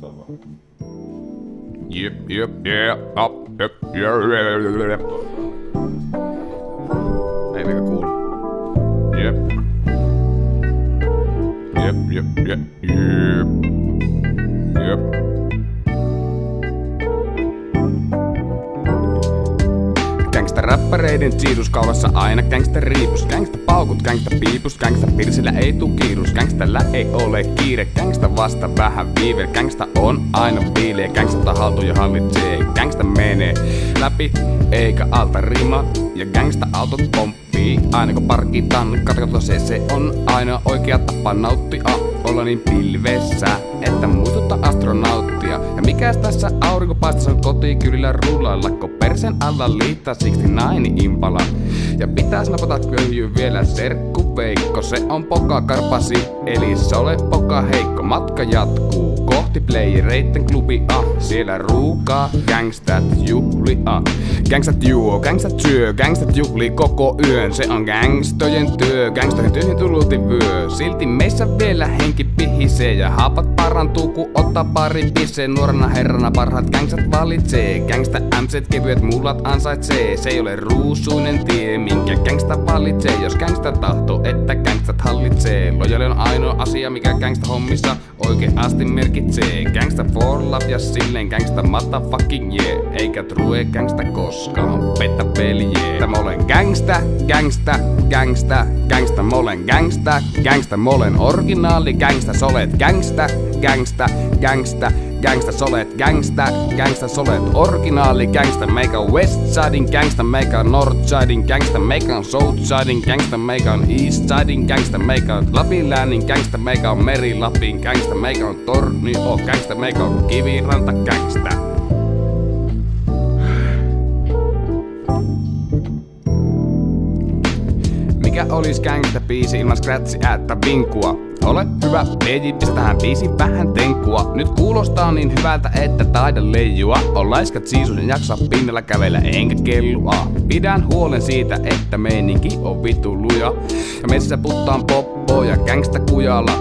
uudestaan vaan. Jep, up, jep, jep. Ei mikä kuulu. Jep. Jep. Gangsta-räppäreiden siirruskaudassa aina gangsta-riipus. Gangsta-paukut, gangsta-piipus, gangsta-pirsillä ei tuu kiirus. Gangstalla ei ole kiire, gangsta vasta vähän viive. Gangsta on aina viileä, gangsta haltuu ja hallitsee. Gangsta menee läpi eikä alta rima. Ja gangsta-autot pomppii aina kun parkitaan. Katsotaan se on aina oikea tapa nauttia. Olla niin pilvessä, että muistuttaa astronauttia. Ja mikäs tässä aurinkopaistassa on kotikylillä rullailla, kun persen alla liittaa 69 impala. Ja pitäis napata köyhyy vielä serkku Veikko. Se on poka karpasi, eli se ole poka heikko. Matka jatkuu kohti playereitten klubia. Siellä ruukaa gangstat juhlia. Gangstat juo, gangstat syö, gangstat juhlii koko yön. Se on gangstojen työ, gangstojen työhön tuluti vyö. Silti meissä vielä henki pihisee ja haapat parantuu kun ottaa pari pissee. Nuorena herrana parhaat gangstat valitsee. Gangsta MCt kevyet mullat ansaitsee. Se ei ole ruusuinen tie, minkä gangsta valitsee. Jos gangsta tahto, että gangstat hallitsee. Lojali on ainoa asia, mikä gangsta hommissa oikeasti merkitsee. Gangsta for love ja silleen gangsta motherfucking yeah. Eikä true gangsta koskaan petä velje. Mä olen gangsta, mä olen gangsta, mä olen originaali gangsta, solet gangsta, solet gangsta, solet originaali gangsta. Meikä on westsidin gangsta, meikä on northsidin gangsta, meikä on southsidin gangsta, meikä on eastsidin gangsta, meikä on Lapinläänin gangsta, meikä on Meri-Lapin gangsta, meikä on Tornio gangsta, meikä on Kiviranta gangsta. Mikä olis gangsta-biisi ilman scratch-äättä vinkua? Ole hyvä, peji, pistä tähän biisiin vähän tenkkua. Nyt kuulostaa niin hyvältä, että taida leijua. On laiskat siisus ja jaksaa pinnalla kävellä enkä kellua. Pidän huolen siitä, että meininki on vittu luja. Ja meissä puttaan poppo ja gangsta kujalla.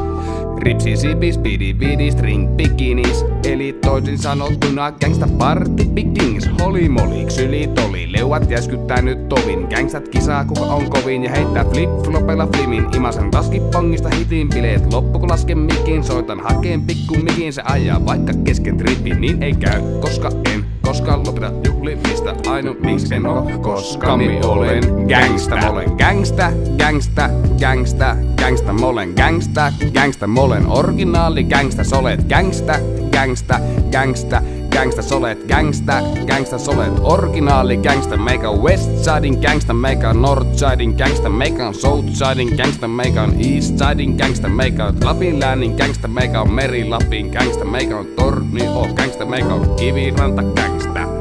Ripsi, sipi, speedy, vidi, string, bikinis. Eli toisin sanottuna gangsta party begins. Holy moly, yli toli, leuat jäskyttää nyt tovin. Gangstat kisaa kuka on kovin ja heittää flip-flopella flimin. Imasen taskipongista hitin bileet loppu kun lasken mikin. Soitan hakeen pikku mikin, se ajaa vaikka kesken tripin. Niin ei käy, koska en koskaan lopeta juhlimista. Ainoa miksi en oo, koska mi olen gangsta. Mä olen gangsta, mä olen gangsta, mä olen originaali gangsta, solet gangsta, solet gangsta, solet originaali gangsta. Meikä on westsidin gangsta, meikä on northsidin gangsta, meikä on southsidin gangsta, meikä on eastsidin gangsta, meikä on Lapinläänin gangsta, meikä on Meri-Lapin gangsta, meikä on Tornio gangsta, meikä on Kiviranta gangsta.